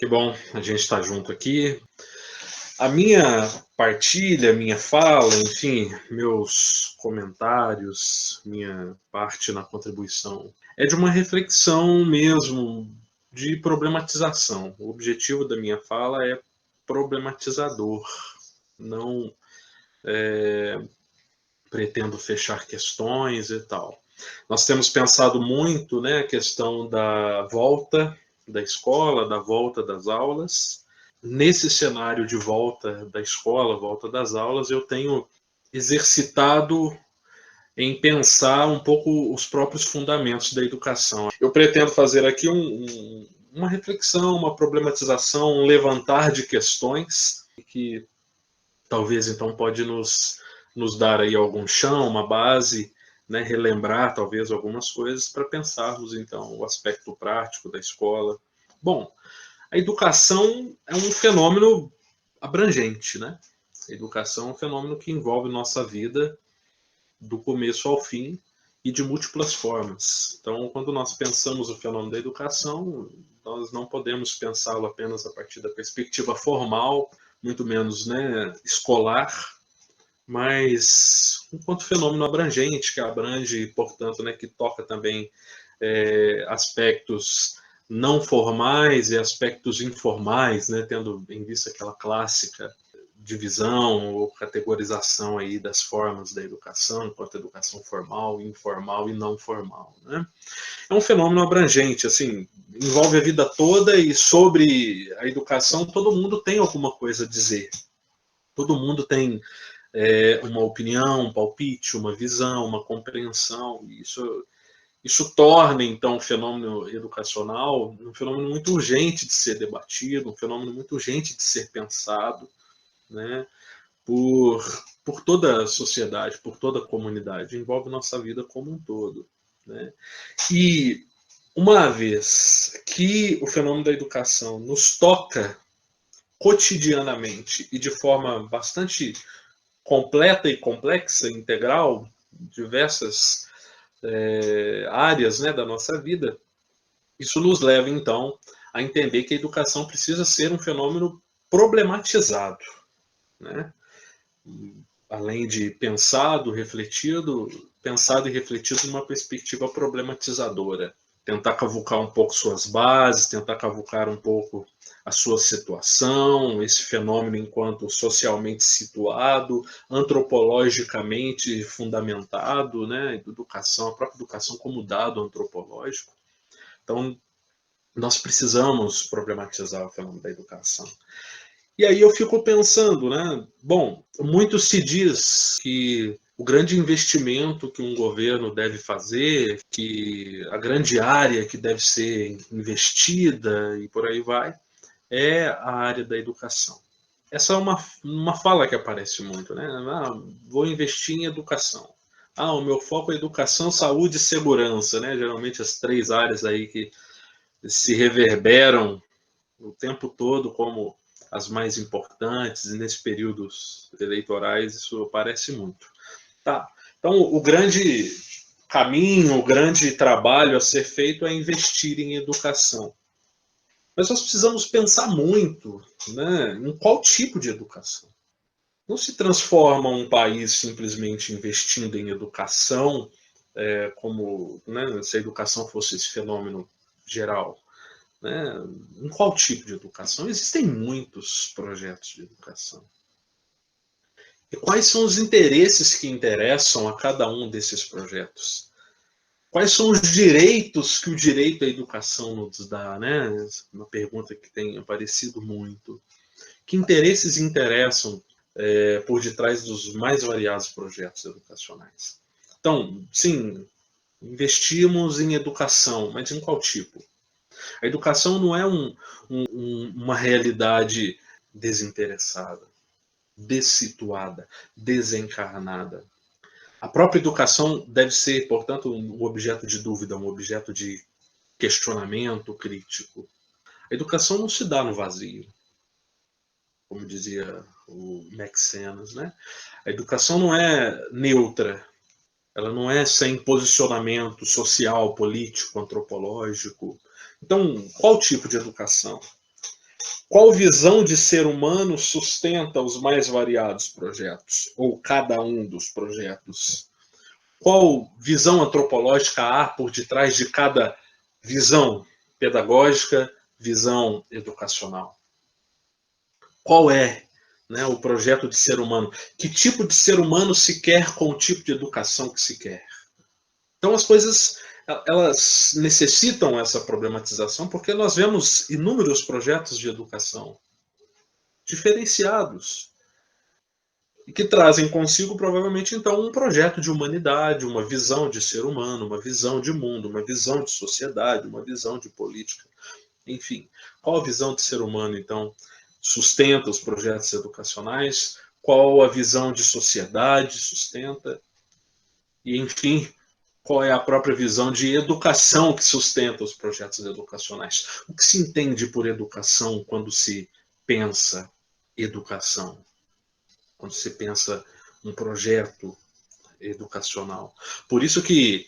Que bom a gente estar junto aqui. A minha partilha, minha fala, enfim, meus comentários, minha parte na contribuição é de uma reflexão mesmo, de problematização. O objetivo da minha fala é problematizador, não pretendo fechar questões e tal. Nós temos pensado muito, né, a questão da volta da escola, da volta das aulas. Nesse cenário de volta da escola, volta das aulas, eu tenho exercitado em pensar um pouco os próprios fundamentos da educação. Eu pretendo fazer aqui uma reflexão, uma problematização, um levantar de questões que talvez então pode nos dar aí algum chão, uma base, né, relembrar talvez algumas coisas para pensarmos então o aspecto prático da escola. Bom, a educação é um fenômeno abrangente, né? A educação é um fenômeno que envolve nossa vida do começo ao fim e de múltiplas formas. Então, quando nós pensamos o fenômeno da educação, nós não podemos pensá-lo apenas a partir da perspectiva formal, muito menos, né, escolar, mas enquanto fenômeno abrangente, que abrange, portanto, né, que toca também aspectos não formais e aspectos informais, né, tendo em vista aquela clássica divisão ou categorização aí das formas da educação, enquanto educação formal, informal e não formal, né? É um fenômeno abrangente, assim, envolve a vida toda e sobre a educação todo mundo tem alguma coisa a dizer. Todo mundo tem uma opinião, um palpite, uma visão, uma compreensão. Isso torna, então, o fenômeno educacional um fenômeno muito urgente de ser debatido, um fenômeno muito urgente de ser pensado, né, por toda a sociedade, por toda a comunidade. Envolve nossa vida como um todo, né? E uma vez que o fenômeno da educação nos toca cotidianamente e de forma bastante completa e complexa, integral, diversas áreas, né, da nossa vida, isso nos leva, então, a entender que a educação precisa ser um fenômeno problematizado, né? Além de pensado e refletido numa perspectiva problematizadora. Tentar cavucar um pouco suas bases, tentar cavucar um pouco a sua situação, esse fenômeno enquanto socialmente situado, antropologicamente fundamentado, né? Educação, a própria educação como dado antropológico. Então, nós precisamos problematizar o fenômeno da educação. E aí eu fico pensando, né? Bom, muito se diz que o grande investimento que um governo deve fazer, que a grande área que deve ser investida e por aí vai, é a área da educação. Essa é uma fala que aparece muito, né? Ah, vou investir em educação. Ah, o meu foco é educação, saúde e segurança, né? Geralmente as três áreas aí que se reverberam o tempo todo como as mais importantes, e nesses períodos eleitorais isso aparece muito. Tá. Então, o grande caminho, o grande trabalho a ser feito é investir em educação. Mas nós precisamos pensar muito, né, em qual tipo de educação. Não se transforma um país simplesmente investindo em educação, como, né, se a educação fosse esse fenômeno geral. Né? Em qual tipo de educação? Existem muitos projetos de educação. E quais são os interesses que interessam a cada um desses projetos? Quais são os direitos que o direito à educação nos dá? Né? Uma pergunta que tem aparecido muito. Que interesses interessam por detrás dos mais variados projetos educacionais? Então, sim, investimos em educação, mas em qual tipo? A educação não é uma realidade desinteressada, dessituada, desencarnada. A própria educação deve ser, portanto, um objeto de dúvida, um objeto de questionamento crítico. A educação não se dá no vazio, como dizia o Max Senas, né? A educação não é neutra, ela não é sem posicionamento social, político, antropológico. Então, qual tipo de educação? Qual visão de ser humano sustenta os mais variados projetos, ou cada um dos projetos? Qual visão antropológica há por detrás de cada visão pedagógica, visão educacional? Qual é, né, o projeto de ser humano? Que tipo de ser humano se quer com o tipo de educação que se quer? Então as coisas elas necessitam essa problematização porque nós vemos inúmeros projetos de educação diferenciados e que trazem consigo provavelmente então um projeto de humanidade, uma visão de ser humano, uma visão de mundo, uma visão de sociedade, uma visão de política. Enfim, qual a visão de ser humano então sustenta os projetos educacionais? Qual a visão de sociedade sustenta? E enfim, qual é a própria visão de educação que sustenta os projetos educacionais? O que se entende por educação quando se pensa educação? Quando se pensa um projeto educacional? Por isso que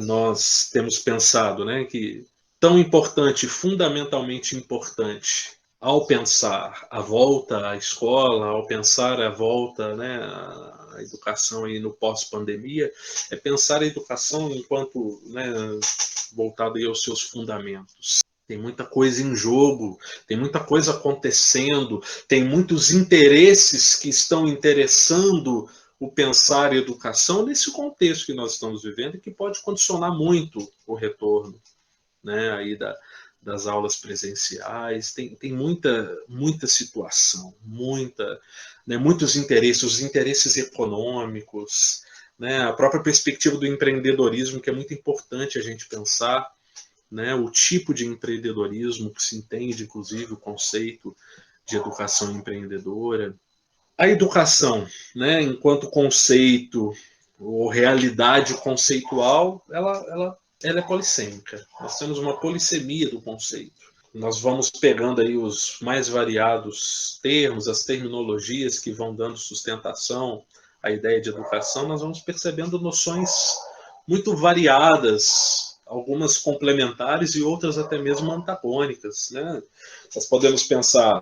nós temos pensado, né, que tão importante, fundamentalmente importante, ao pensar a volta à escola, ao pensar a volta, né, à educação aí no pós-pandemia, é pensar a educação enquanto, né, voltado aí aos seus fundamentos. Tem muita coisa em jogo, tem muita coisa acontecendo, tem muitos interesses que estão interessando o pensar a educação nesse contexto que nós estamos vivendo e que pode condicionar muito o retorno, né, aí das aulas presenciais. Tem muita situação, né, muitos interesses, os interesses econômicos, né, a própria perspectiva do empreendedorismo, que é muito importante a gente pensar, né, o tipo de empreendedorismo que se entende, inclusive, o conceito de educação empreendedora. A educação, né, enquanto conceito ou realidade conceitual, ela é polissêmica. Nós temos uma polissemia do conceito. Nós vamos pegando aí os mais variados termos, as terminologias que vão dando sustentação à ideia de educação, nós vamos percebendo noções muito variadas, algumas complementares e outras até mesmo antagônicas, né? Nós podemos pensar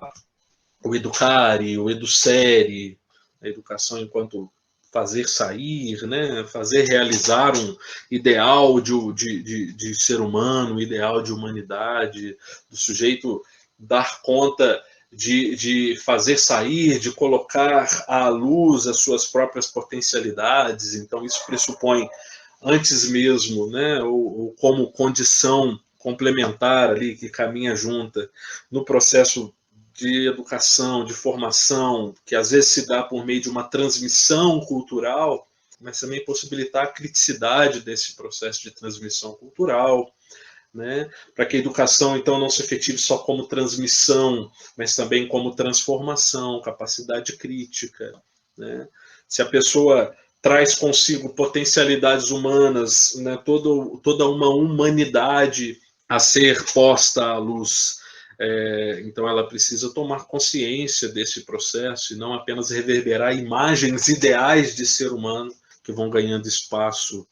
o educare, o educere, a educação enquanto fazer sair, né? Fazer realizar um ideal de ser humano, um ideal de humanidade, do sujeito dar conta de fazer sair, de colocar à luz as suas próprias potencialidades. Então, isso pressupõe, antes mesmo, né, ou como condição complementar ali, que caminha junta no processo de educação, de formação, que às vezes se dá por meio de uma transmissão cultural, mas também possibilitar a criticidade desse processo de transmissão cultural, né? Para que a educação, então, não se efetive só como transmissão, mas também como transformação, capacidade crítica, né? Se a pessoa traz consigo potencialidades humanas, né, toda uma humanidade a ser posta à luz, então ela precisa tomar consciência desse processo e não apenas reverberar imagens ideais de ser humano que vão ganhando espaço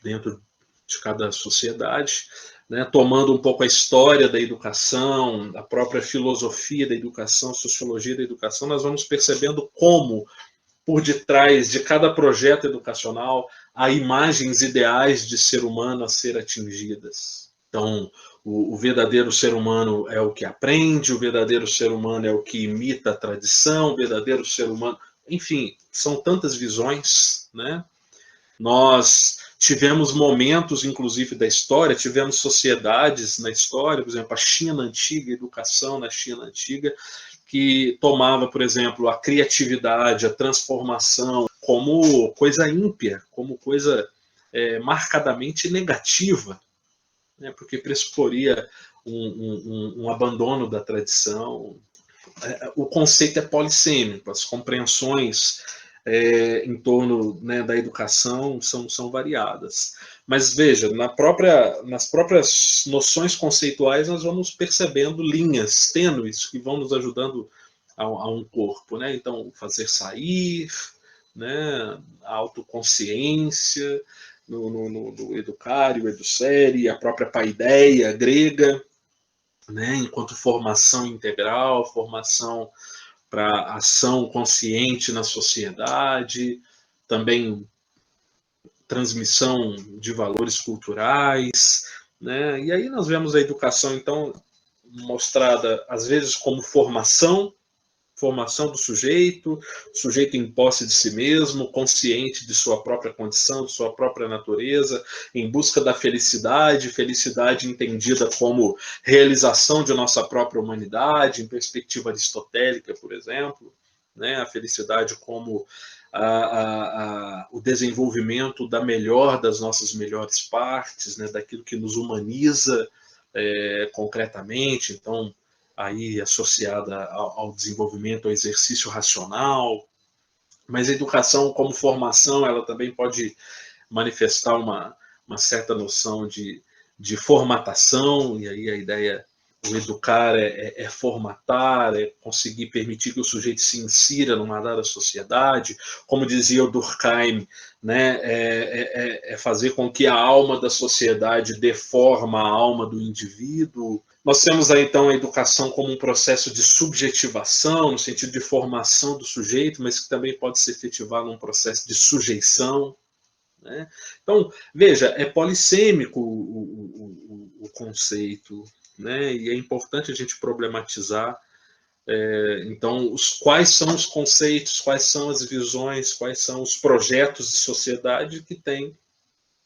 dentro de cada sociedade, né, tomando um pouco a história da educação, a própria filosofia da educação, sociologia da educação, nós vamos percebendo como, por detrás de cada projeto educacional, há imagens ideais de ser humano a ser atingidas. Então, o verdadeiro ser humano é o que aprende, o verdadeiro ser humano é o que imita a tradição, o verdadeiro ser humano... Enfim, são tantas visões, né? Nós tivemos momentos, inclusive, da história, tivemos sociedades na história, por exemplo, a China antiga, a educação na China antiga, que tomava, por exemplo, a criatividade, a transformação como coisa ímpia, como coisa marcadamente negativa, né, porque pressuporia um abandono da tradição. O conceito é polissêmico, as compreensões em torno, né, da educação são variadas. Mas veja, nas próprias noções conceituais nós vamos percebendo linhas tênues que vão nos ajudando a um corpo, né? Então, fazer sair, né, a autoconsciência, no educare, o educere, a própria paideia grega, né, enquanto formação integral, formação para ação consciente na sociedade, também transmissão de valores culturais, né? E aí nós vemos a educação, então, mostrada, às vezes, como formação do sujeito em posse de si mesmo, consciente de sua própria condição, de sua própria natureza, em busca da felicidade, felicidade entendida como realização de nossa própria humanidade, em perspectiva aristotélica, por exemplo, né? A felicidade como o desenvolvimento da melhor das nossas melhores partes, né? Daquilo que nos humaniza concretamente, então, aí associada ao desenvolvimento, ao exercício racional, mas a educação como formação, ela também pode manifestar uma certa noção de formatação, e aí a ideia, o educar é formatar, é conseguir permitir que o sujeito se insira numa dada sociedade, como dizia o Durkheim, né, fazer com que a alma da sociedade dê forma à alma do indivíduo. Nós temos aí, então, a educação como um processo de subjetivação, no sentido de formação do sujeito, mas que também pode se efetivar num processo de sujeição, né? Então, veja, é polissêmico o conceito, né? E é importante a gente problematizar. Então, quais são os conceitos, quais são as visões, quais são os projetos de sociedade que têm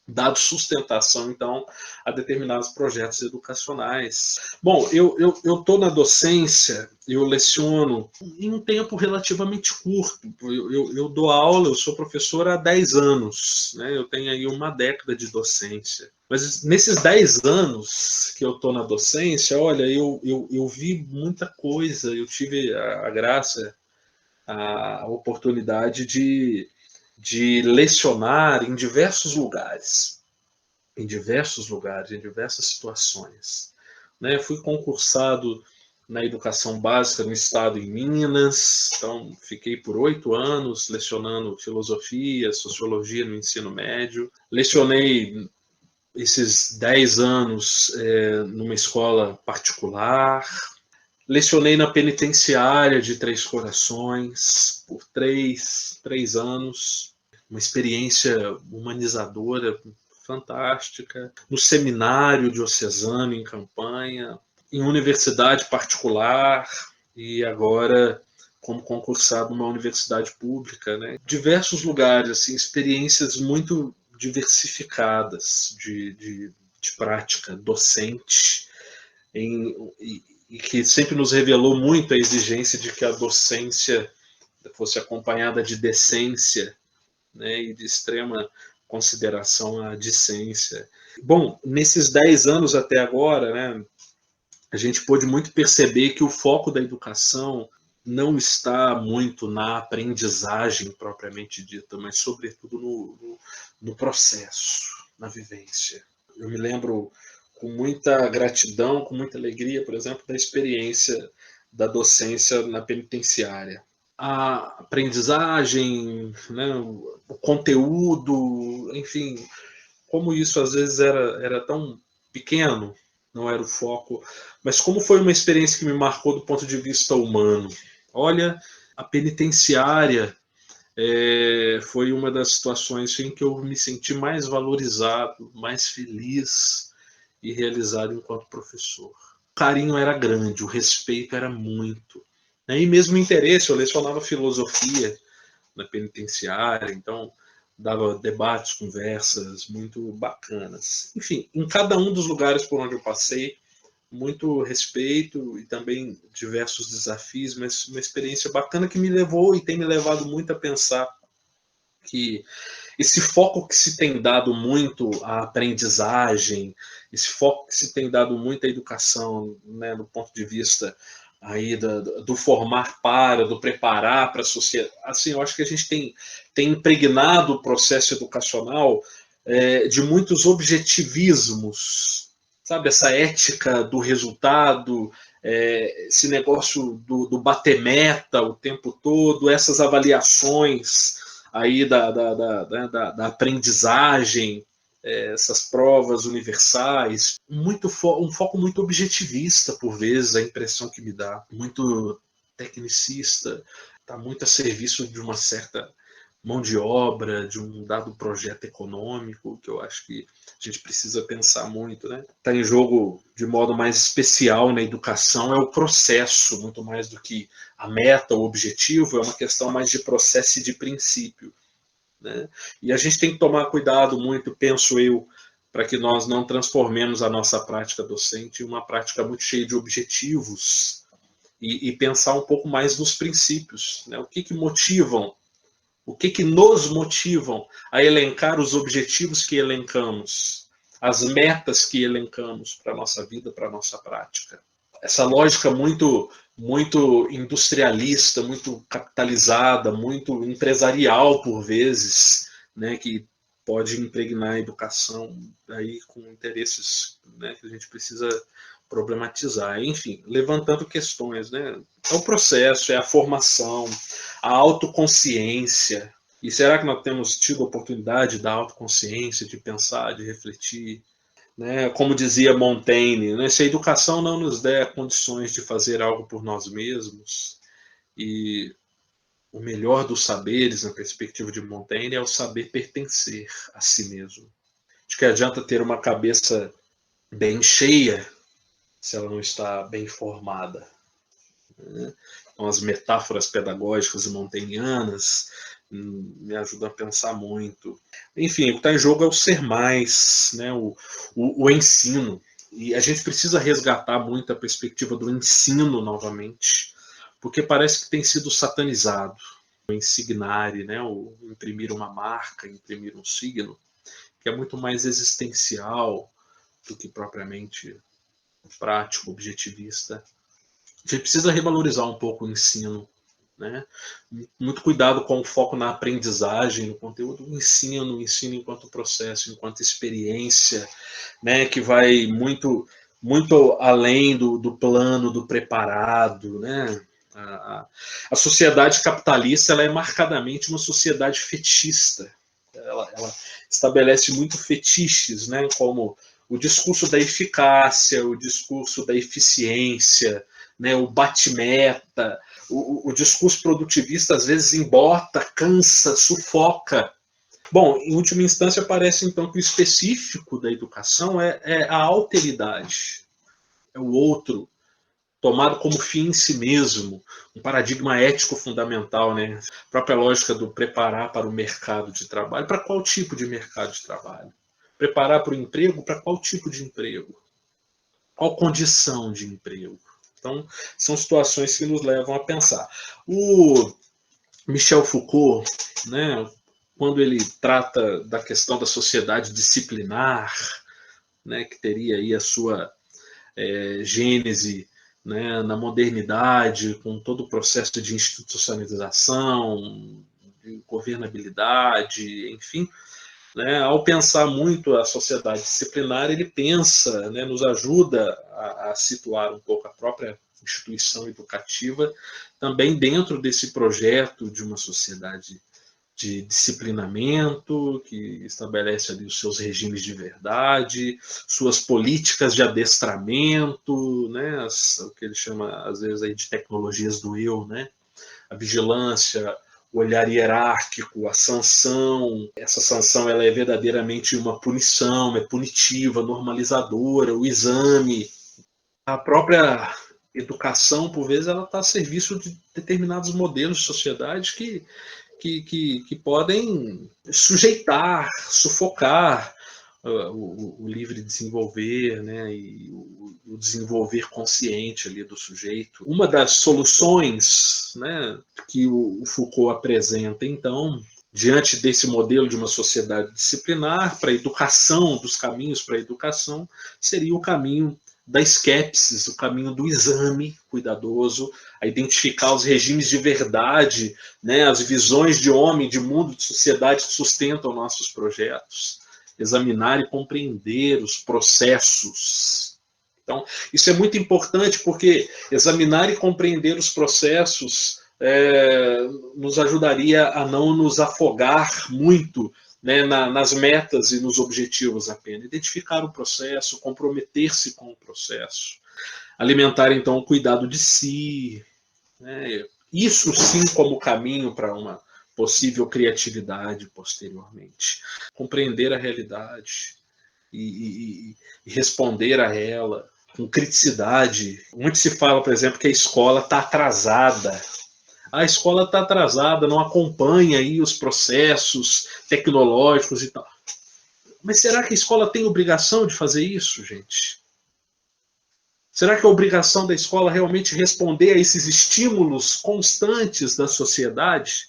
dado sustentação, então, a determinados projetos educacionais. Bom, eu estou na docência, eu leciono em um tempo relativamente curto. Eu dou aula, eu sou professor há 10 anos, né? Eu tenho aí uma década de docência. Mas nesses 10 anos que eu estou na docência, olha, eu vi muita coisa, eu tive a graça, a oportunidade de lecionar em diversos lugares, em diversas situações, né? Fui concursado na educação básica no estado em Minas, então fiquei por 8 anos lecionando filosofia, sociologia no ensino médio. Lecionei esses 10 anos numa escola particular. Lecionei na penitenciária de Três Corações por três anos, uma experiência humanizadora fantástica. No seminário diocesano em Campanha, em universidade particular e agora como concursado numa universidade pública, né? Diversos lugares, assim, experiências muito diversificadas de prática docente e que sempre nos revelou muito a exigência de que a docência fosse acompanhada de decência, né, e de extrema consideração à discência. Bom, nesses 10 anos até agora, né, a gente pôde muito perceber que o foco da educação não está muito na aprendizagem propriamente dita, mas sobretudo no processo, na vivência. Eu me lembro com muita gratidão, com muita alegria, por exemplo, da experiência da docência na penitenciária. A aprendizagem, né, o conteúdo, enfim, como isso às vezes era tão pequeno, não era o foco, mas como foi uma experiência que me marcou do ponto de vista humano. Olha, a penitenciária foi uma das situações em que eu me senti mais valorizado, mais feliz e realizado enquanto professor. O carinho era grande, o respeito era muito. E mesmo o interesse, eu lecionava filosofia na penitenciária, então dava debates, conversas muito bacanas. Enfim, em cada um dos lugares por onde eu passei, muito respeito e também diversos desafios, mas uma experiência bacana que me levou e tem me levado muito a pensar que esse foco que se tem dado muito à aprendizagem, esse foco que se tem dado muito à educação, né, do ponto de vista aí do formar para, do preparar para a sociedade, assim, eu acho que a gente tem impregnado o processo educacional de muitos objetivismos, sabe, essa ética do resultado, esse negócio do bater meta o tempo todo, essas avaliações aí da aprendizagem, essas provas universais, um foco muito objetivista, por vezes, a impressão que me dá, muito tecnicista, está muito a serviço de uma certa mão de obra, de um dado projeto econômico, que eu acho que a gente precisa pensar muito, né? Está em jogo de modo mais especial na educação é o processo, muito mais do que a meta, o objetivo, é uma questão mais de processo e de princípio, né? E a gente tem que tomar cuidado muito, penso eu, para que nós não transformemos a nossa prática docente em uma prática muito cheia de objetivos e pensar um pouco mais nos princípios, né? O que motivam, o que nos motivam a elencar os objetivos que elencamos, as metas que elencamos para a nossa vida, para a nossa prática. Essa lógica muito industrialista, muito capitalizada, muito empresarial por vezes, né, que pode impregnar a educação aí com interesses, né, que a gente precisa problematizar. Enfim, levantando questões, né? É o processo, é a formação, a autoconsciência. E será que nós temos tido a oportunidade da autoconsciência, de pensar, de refletir? Né? Como dizia Montaigne, né? Se a educação não nos der condições de fazer algo por nós mesmos, e o melhor dos saberes, na perspectiva de Montaigne, é o saber pertencer a si mesmo. Acho que adianta ter uma cabeça bem cheia se ela não está bem formada, né? Então, as metáforas pedagógicas montainianas me ajudam a pensar muito. Enfim, o que está em jogo é o ser mais, né? O ensino. E a gente precisa resgatar muito a perspectiva do ensino novamente, porque parece que tem sido satanizado. O insignare, né? O imprimir uma marca, imprimir um signo, que é muito mais existencial do que propriamente prático, objetivista. A gente precisa revalorizar um pouco o ensino, né? Muito cuidado com o foco na aprendizagem, no conteúdo do ensino, o ensino enquanto processo, enquanto experiência, né? Que vai muito além do plano, do preparado, né? A sociedade capitalista ela é marcadamente uma sociedade fetista. Ela estabelece muito fetiches, né? Como o discurso da eficácia, o discurso da eficiência, né? O bate-meta, o discurso produtivista às vezes embota, cansa, sufoca. Bom, em última instância, parece então que o específico da educação é a alteridade, é o outro, tomado como fim em si mesmo, um paradigma ético fundamental, né? A própria lógica do preparar para o mercado de trabalho. Para qual tipo de mercado de trabalho? Preparar para o emprego? Para qual tipo de emprego? Qual condição de emprego? Então, são situações que nos levam a pensar. O Michel Foucault, né, quando ele trata da questão da sociedade disciplinar, né, que teria aí a sua gênese, né, na modernidade, com todo o processo de institucionalização, de governabilidade, enfim, né, ao pensar muito a sociedade disciplinar, ele pensa, né, nos ajuda a situar um pouco a própria instituição educativa também dentro desse projeto de uma sociedade de disciplinamento, que estabelece ali os seus regimes de verdade, suas políticas de adestramento, né, o que ele chama, às vezes, aí de tecnologias do eu, né, a vigilância, o olhar hierárquico, a sanção. Essa sanção ela é verdadeiramente uma punição, é punitiva, normalizadora, o exame. A própria educação, por vezes, ela está a serviço de determinados modelos de sociedade que podem sujeitar, sufocar o livre desenvolver, né, e o desenvolver consciente ali do sujeito. Uma das soluções, né, que o Foucault apresenta, então, diante desse modelo de uma sociedade disciplinar, para a educação, dos caminhos para a educação, seria o caminho da esquepsis, o caminho do exame cuidadoso, a identificar os regimes de verdade, né, as visões de homem, de mundo, de sociedade que sustentam nossos projetos, examinar e compreender os processos. Então, isso é muito importante porque examinar e compreender os processos nos ajudaria a não nos afogar muito né, nas metas e nos objetivos apenas. Identificar o processo, comprometer-se com o processo, alimentar então o cuidado de si, né, isso sim como caminho para uma possível criatividade posteriormente. Compreender a realidade e responder a ela com criticidade. Muito se fala, por exemplo, que a escola está atrasada. A escola está atrasada, não acompanha aí os processos tecnológicos e tal. Mas será que a escola tem obrigação de fazer isso, gente? Será que a obrigação da escola realmente responder a esses estímulos constantes da sociedade?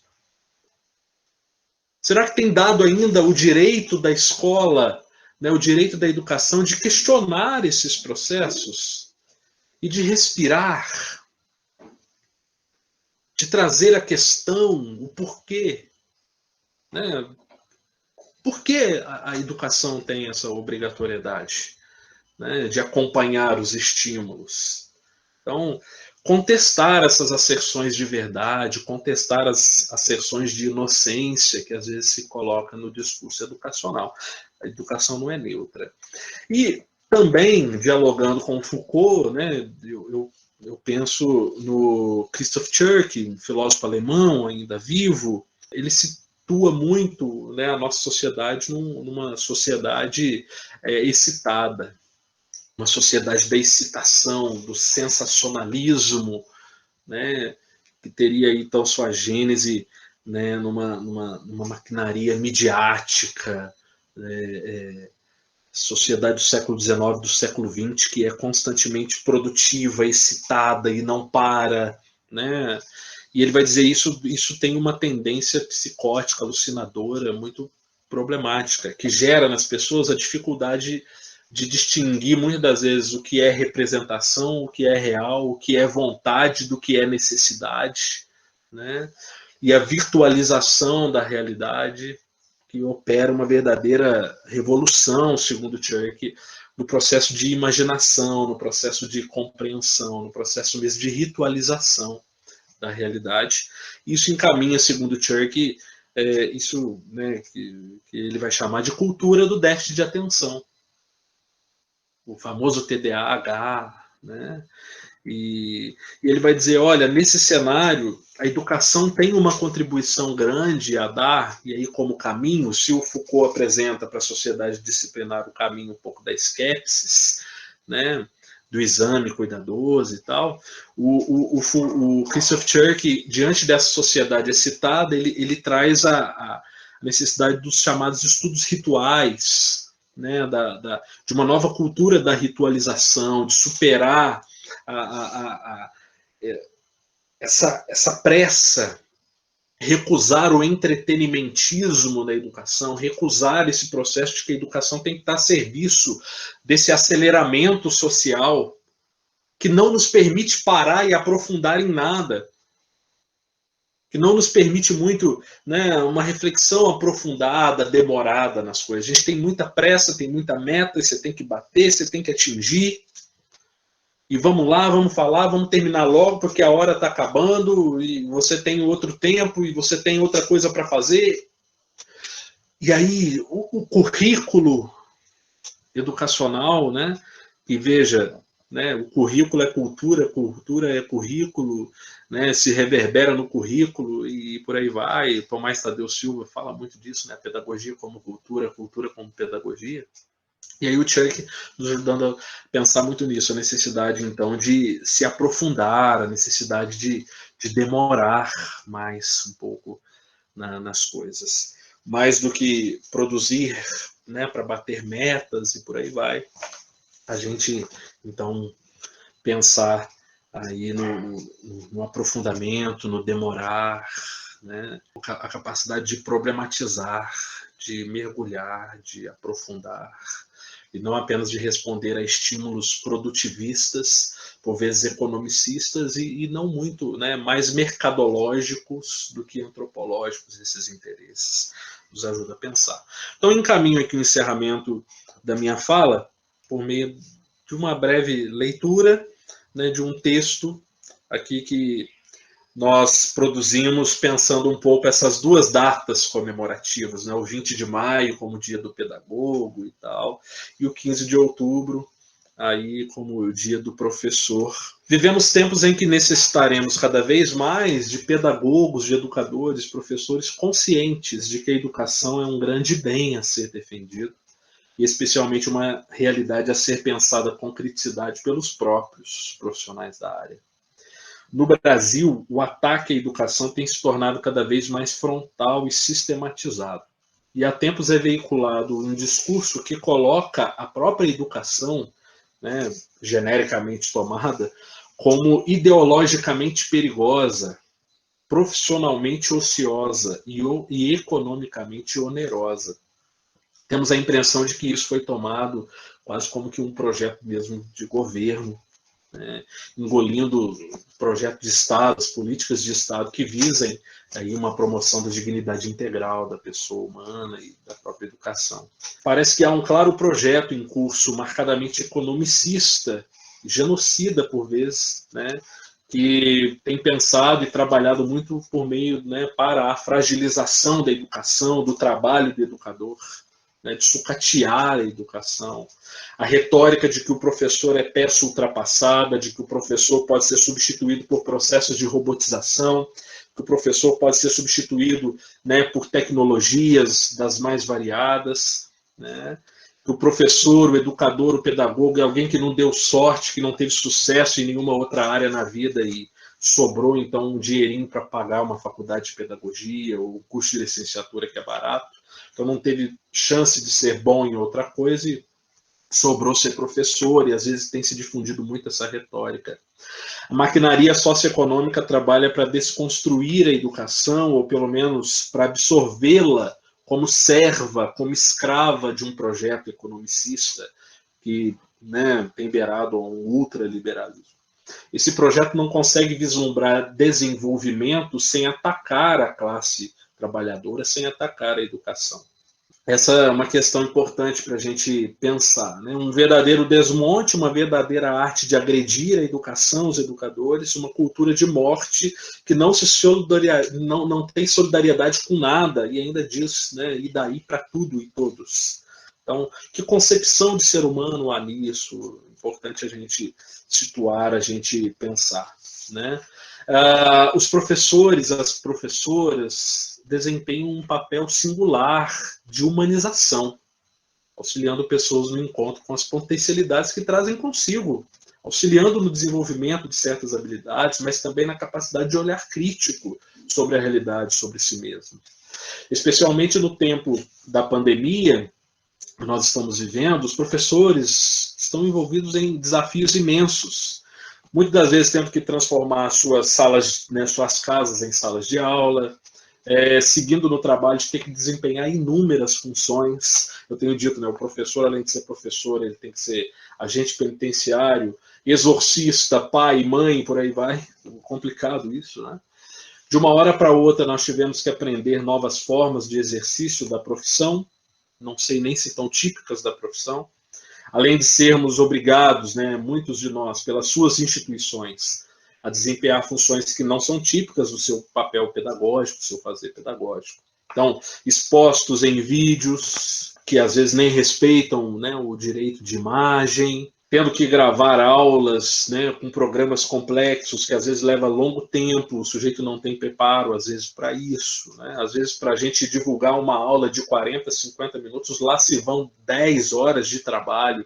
Será que tem dado ainda o direito da escola, né, o direito da educação de questionar esses processos e de respirar, de trazer a questão, o porquê, né? Por que a educação tem essa obrigatoriedade, né, de acompanhar os estímulos? Então, contestar essas asserções de verdade, contestar as asserções de inocência que às vezes se coloca no discurso educacional. A educação não é neutra. E também, dialogando com Foucault, né, eu penso no Christoph Tschirk, um filósofo alemão ainda vivo, ele situa muito, né, a nossa sociedade numa sociedade excitada, uma sociedade da excitação, do sensacionalismo, né, que teria então sua gênese, né, numa maquinaria midiática, sociedade do século XIX, do século XX, que é constantemente produtiva, excitada e não para, né? E ele vai dizer isso tem uma tendência psicótica, alucinadora, muito problemática, que gera nas pessoas a dificuldade de distinguir muitas das vezes o que é representação, o que é real, o que é vontade do que é necessidade, né? E a virtualização da realidade, que opera uma verdadeira revolução, segundo Tchurch, no processo de imaginação, no processo de compreensão, no processo mesmo de ritualização da realidade. Isso encaminha, segundo Tchurch, isso, né, que ele vai chamar de cultura do déficit de atenção, o famoso TDAH, né? E ele vai dizer, olha, nesse cenário, a educação tem uma contribuição grande a dar, e aí como caminho, se o Foucault apresenta para a sociedade disciplinar o caminho um pouco da esquepsis, né, do exame cuidadoso e tal, o Christoph Tschirk, diante dessa sociedade excitada, ele traz a necessidade dos chamados estudos rituais, né, de uma nova cultura da ritualização, de superar essa pressa, recusar o entretenimentismo da educação, recusar esse processo de que a educação tem que estar a serviço desse aceleramento social que não nos permite parar e aprofundar em nada, que não nos permite muito, né, uma reflexão aprofundada, demorada nas coisas. A gente tem muita pressa, tem muita meta, você tem que bater, você tem que atingir. E vamos lá, vamos falar, vamos terminar logo, porque a hora está acabando, e você tem outro tempo, e você tem outra coisa para fazer. E aí, o currículo educacional, né? E veja, né, o currículo é cultura é currículo, né, se reverbera no currículo e por aí vai. Tomás Tadeu Silva fala muito disso, né, pedagogia como cultura como pedagogia. E aí o Tchurch nos ajudando a pensar muito nisso, a necessidade, então, de se aprofundar, a necessidade de demorar mais um pouco nas coisas. Mais do que produzir, né, para bater metas e por aí vai, a gente, então, pensar aí no aprofundamento, no demorar, né, a capacidade de problematizar, de mergulhar, de aprofundar, e não apenas de responder a estímulos produtivistas, por vezes economicistas, e não muito, né, mais mercadológicos do que antropológicos esses interesses. Nos ajuda a pensar. Então, encaminho aqui o encerramento da minha fala por meio de uma breve leitura, né, de um texto aqui que nós produzimos pensando um pouco essas duas datas comemorativas, né? O 20 de maio como dia do pedagogo e tal, e o 15 de outubro aí como o dia do professor. Vivemos tempos em que necessitaremos cada vez mais de pedagogos, de educadores, professores conscientes de que a educação é um grande bem a ser defendido e especialmente uma realidade a ser pensada com criticidade pelos próprios profissionais da área. No Brasil, o ataque à educação tem se tornado cada vez mais frontal e sistematizado. E há tempos é veiculado um discurso que coloca a própria educação, né, genericamente tomada, como ideologicamente perigosa, profissionalmente ociosa e economicamente onerosa. Temos a impressão de que isso foi tomado quase como que um projeto mesmo de governo, né, engolindo projetos de Estado, políticas de Estado que visem aí uma promoção da dignidade integral da pessoa humana e da própria educação. Parece que há um claro projeto em curso, marcadamente economicista, genocida por vezes, né, que tem pensado e trabalhado muito por meio, né, para a fragilização da educação, do trabalho do educador, né, de sucatear a educação, a retórica de que o professor é peça ultrapassada, de que o professor pode ser substituído por processos de robotização, que o professor pode ser substituído, né, por tecnologias das mais variadas, né, que o professor, o educador, o pedagogo é alguém que não deu sorte, que não teve sucesso em nenhuma outra área na vida e sobrou então um dinheirinho para pagar uma faculdade de pedagogia ou o curso de licenciatura que é barato. Então não teve chance de ser bom em outra coisa e sobrou ser professor, e às vezes tem se difundido muito essa retórica. A maquinaria socioeconômica trabalha para desconstruir a educação, ou pelo menos para absorvê-la como serva, como escrava de um projeto economicista que, né, tem beirado a um ultraliberalismo. Esse projeto não consegue vislumbrar desenvolvimento sem atacar a classe trabalhadora, sem atacar a educação. Essa é uma questão importante para a gente pensar, né? Um verdadeiro desmonte, uma verdadeira arte de agredir a educação, os educadores, uma cultura de morte que não não tem solidariedade com nada e ainda diz, né, e daí para tudo e todos. Então, que concepção de ser humano há nisso? Importante a gente situar, a gente pensar, né? Os professores, as professoras desempenham um papel singular de humanização, auxiliando pessoas no encontro com as potencialidades que trazem consigo, auxiliando no desenvolvimento de certas habilidades, mas também na capacidade de olhar crítico sobre a realidade, sobre si mesmo. Especialmente no tempo da pandemia que nós estamos vivendo, os professores estão envolvidos em desafios imensos, muitas das vezes tendo que transformar suas salas, né, suas casas em salas de aula, seguindo no trabalho de ter que desempenhar inúmeras funções. Eu tenho dito, né, o professor, além de ser professor, ele tem que ser agente penitenciário, exorcista, pai, mãe, por aí vai. Complicado isso, né? De uma hora para outra, nós tivemos que aprender novas formas de exercício da profissão, não sei nem se tão típicas da profissão, além de sermos obrigados, né, muitos de nós, pelas suas instituições, a desempenhar funções que não são típicas do seu papel pedagógico, do seu fazer pedagógico. Então, expostos em vídeos que às vezes nem respeitam, né, o direito de imagem, tendo que gravar aulas, né, com programas complexos que às vezes leva longo tempo, o sujeito não tem preparo às vezes para isso, né? Às vezes para a gente divulgar uma aula de 40, 50 minutos, lá se vão 10 horas de trabalho,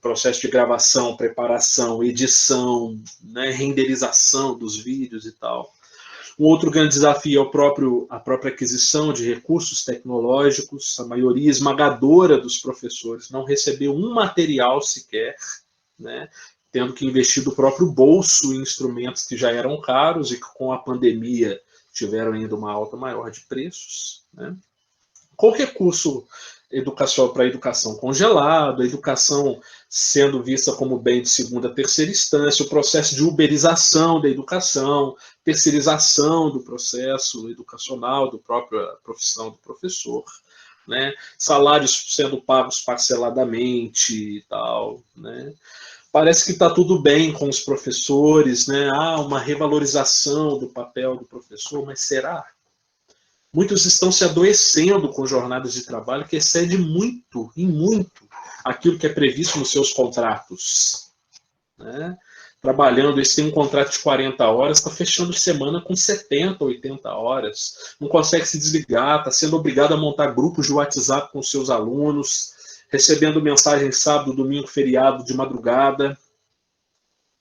processo de gravação, preparação, edição, né, renderização dos vídeos e tal. Um outro grande desafio é a própria aquisição de recursos tecnológicos. A maioria esmagadora dos professores não recebeu um material sequer, né, tendo que investir do próprio bolso em instrumentos que já eram caros e que com a pandemia tiveram ainda uma alta maior de preços, né. Com recurso educacional para a educação congelado, a educação sendo vista como bem de segunda, terceira instância, o processo de uberização da educação, terceirização do processo educacional, da própria profissão do professor, né? Salários sendo pagos parceladamente e tal, né? Parece que está tudo bem com os professores, né? Há uma revalorização do papel do professor, mas será? Muitos estão se adoecendo com jornadas de trabalho que excedem muito, e muito, aquilo que é previsto nos seus contratos, né? Trabalhando, eles têm um contrato de 40 horas, está fechando semana com 70, 80 horas, não consegue se desligar, está sendo obrigado a montar grupos de WhatsApp com seus alunos, recebendo mensagem sábado, domingo, feriado, de madrugada,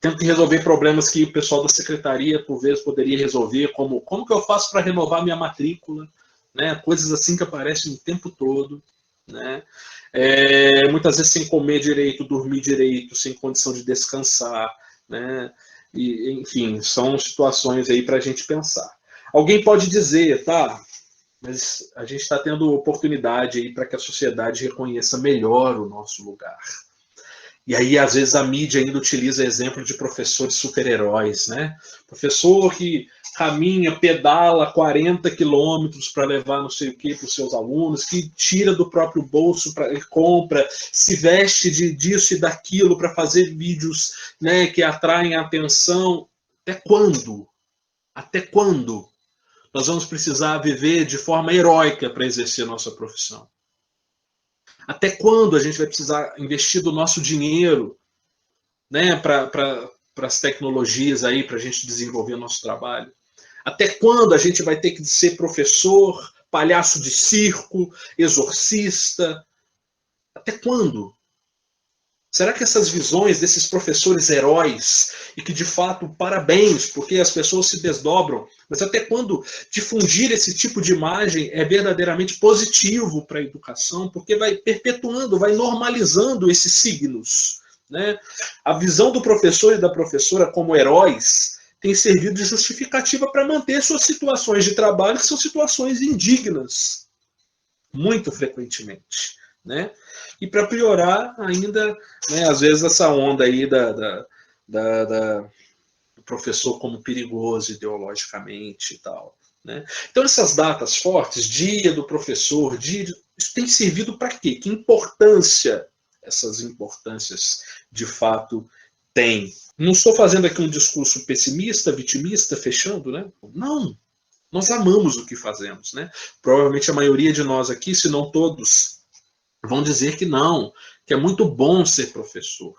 tendo que resolver problemas que o pessoal da secretaria, por vezes, poderia resolver, como que eu faço para renovar minha matrícula, né? Coisas assim que aparecem o tempo todo, né? Muitas vezes sem comer direito, dormir direito, sem condição de descansar, né? E, enfim, são situações aí para a gente pensar. Alguém pode dizer, tá, mas a gente está tendo oportunidade aí para que a sociedade reconheça melhor o nosso lugar. E aí, às vezes, a mídia ainda utiliza exemplo de professores super-heróis, né? Professor que caminha, pedala 40 quilômetros para levar não sei o que para os seus alunos, que tira do próprio bolso e compra, se veste disso e daquilo para fazer vídeos, né, que atraem a atenção. Até quando? Até quando nós vamos precisar viver de forma heróica para exercer nossa profissão? Até quando a gente vai precisar investir do nosso dinheiro, né, para as tecnologias aí, para a gente desenvolver o nosso trabalho? Até quando a gente vai ter que ser professor, palhaço de circo, exorcista? Até quando? Será que essas visões desses professores heróis, e que de fato, parabéns, porque as pessoas se desdobram, mas até quando difundir esse tipo de imagem é verdadeiramente positivo para a educação, porque vai perpetuando, vai normalizando esses signos, né? A visão do professor e da professora como heróis tem servido de justificativa para manter suas situações de trabalho, que são situações indignas, muito frequentemente, né? E para piorar ainda, né, às vezes essa onda aí do professor como perigoso ideologicamente e tal, né? Então essas datas fortes, dia do professor, isso tem servido para quê? Que importância essas importâncias de fato têm? Não estou fazendo aqui um discurso pessimista, vitimista, fechando, né? Não. Nós amamos o que fazemos, né? Provavelmente a maioria de nós aqui, se não todos, vão dizer que não, que é muito bom ser professor,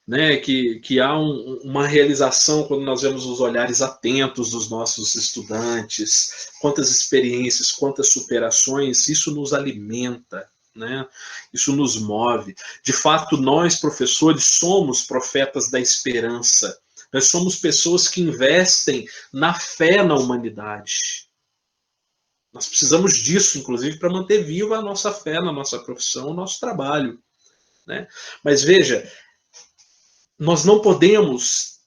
né? Que há uma realização quando nós vemos os olhares atentos dos nossos estudantes, quantas experiências, quantas superações, isso nos alimenta, né? Isso nos move. De fato, nós, professores, somos profetas da esperança. Nós somos pessoas que investem na fé na humanidade. Nós precisamos disso, inclusive, para manter viva a nossa fé na nossa profissão, o nosso trabalho, né? Mas veja, nós não podemos,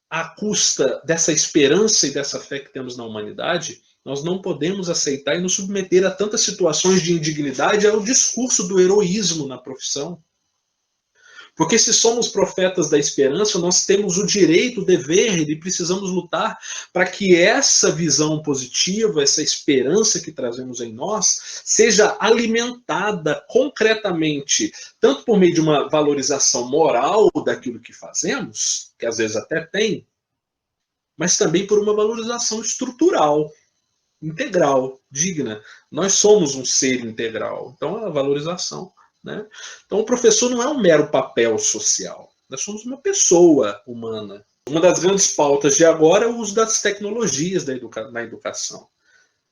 à custa dessa esperança e dessa fé que temos na humanidade, nós não podemos aceitar e nos submeter a tantas situações de indignidade ao discurso do heroísmo na profissão. Porque se somos profetas da esperança, nós temos o direito, o dever e precisamos lutar para que essa visão positiva, essa esperança que trazemos em nós, seja alimentada concretamente, tanto por meio de uma valorização moral daquilo que fazemos, que às vezes até tem, mas também por uma valorização estrutural, integral, digna. Nós somos um ser integral, então a valorização, né? Então o professor não é um mero papel social, nós somos uma pessoa humana. Uma das grandes pautas de agora é o uso das tecnologias na educação,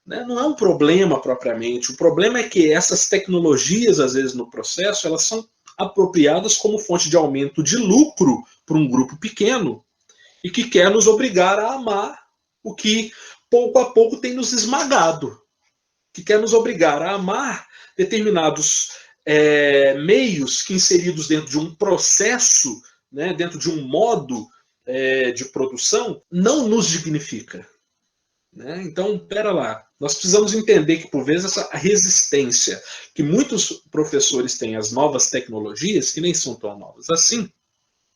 né? Não é um problema propriamente, o problema é que essas tecnologias, às vezes no processo, elas são apropriadas como fonte de aumento de lucro para um grupo pequeno e que quer nos obrigar a amar o que pouco a pouco tem nos esmagado, que quer nos obrigar a amar determinados meios que inseridos dentro de um processo, né, dentro de um modo de produção, não nos dignifica. Né? Então, pera lá, nós precisamos entender que, por vezes, essa resistência que muitos professores têm às novas tecnologias, que nem são tão novas assim,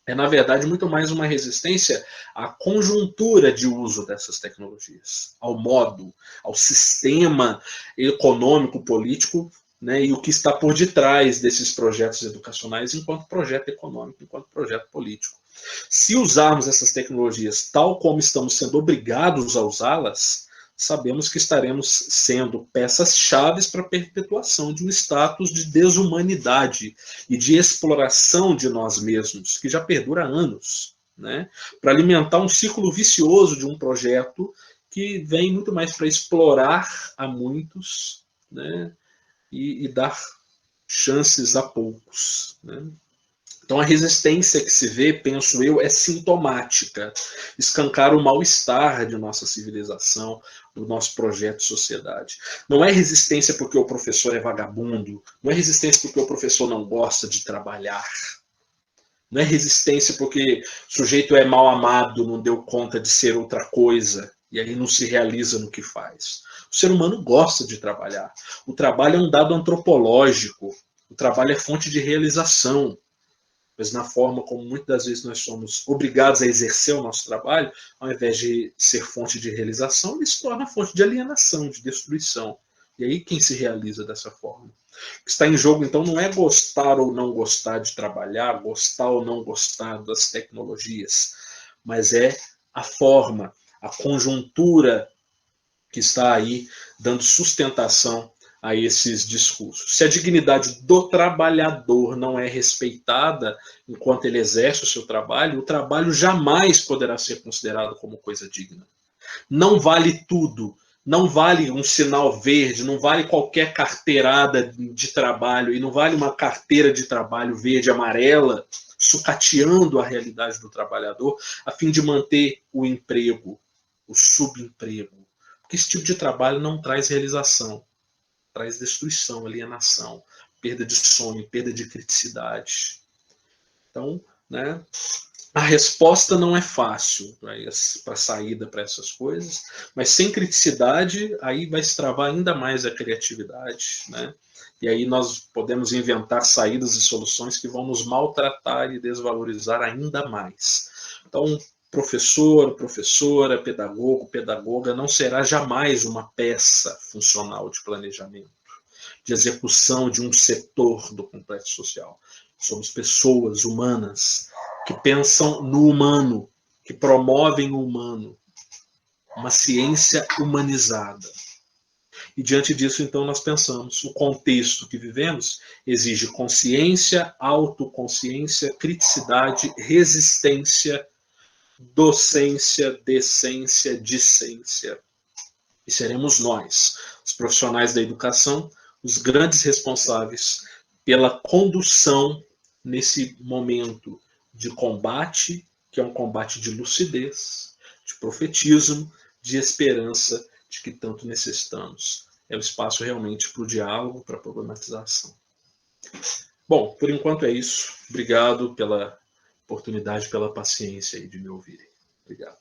é, na verdade, muito mais uma resistência à conjuntura de uso dessas tecnologias, ao modo, ao sistema econômico, político né, e o que está por detrás desses projetos educacionais enquanto projeto econômico, enquanto projeto político. Se usarmos essas tecnologias tal como estamos sendo obrigados a usá-las, sabemos que estaremos sendo peças-chave para a perpetuação de um status de desumanidade e de exploração de nós mesmos, que já perdura há anos, né? Para alimentar um círculo vicioso de um projeto que vem muito mais para explorar a muitos, né? E dar chances a poucos, né? Então a resistência que se vê, penso eu, é sintomática. Escancar o mal-estar de nossa civilização, do nosso projeto de sociedade. Não é resistência porque o professor é vagabundo, não é resistência porque o professor não gosta de trabalhar. Não é resistência porque o sujeito é mal amado, não deu conta de ser outra coisa, e aí não se realiza no que faz. O ser humano gosta de trabalhar. O trabalho é um dado antropológico. O trabalho é fonte de realização. Mas na forma como muitas das vezes nós somos obrigados a exercer o nosso trabalho, ao invés de ser fonte de realização, ele se torna fonte de alienação, de destruição. E aí quem se realiza dessa forma? O que está em jogo, então, não é gostar ou não gostar de trabalhar, gostar ou não gostar das tecnologias, mas é a forma, a conjuntura que está aí dando sustentação a esses discursos. Se a dignidade do trabalhador não é respeitada enquanto ele exerce o seu trabalho, o trabalho jamais poderá ser considerado como coisa digna. Não vale tudo, não vale um sinal verde, não vale qualquer carteirada de trabalho, e não vale uma carteira de trabalho verde, amarela, sucateando a realidade do trabalhador, a fim de manter o emprego, o subemprego. Porque esse tipo de trabalho não traz realização, traz destruição, alienação, perda de sonho, perda de criticidade. Então, né, a resposta não é fácil para a saída para essas coisas, mas sem criticidade, aí vai se travar ainda mais a criatividade, né? E aí nós podemos inventar saídas e soluções que vão nos maltratar e desvalorizar ainda mais. Então, professor, professora, pedagogo, pedagoga não será jamais uma peça funcional de planejamento, de execução de um setor do complexo social. Somos pessoas humanas que pensam no humano, que promovem o humano, uma ciência humanizada. E diante disso, então, nós pensamos, o contexto que vivemos exige consciência, autoconsciência, criticidade, resistência, docência, decência, discência. E seremos nós, os profissionais da educação, os grandes responsáveis pela condução nesse momento de combate, que é um combate de lucidez, de profetismo, de esperança, de que tanto necessitamos. É o espaço realmente para o diálogo, para a problematização. Bom, por enquanto é isso. Obrigado pela oportunidade, pela paciência aí de me ouvirem. Obrigado.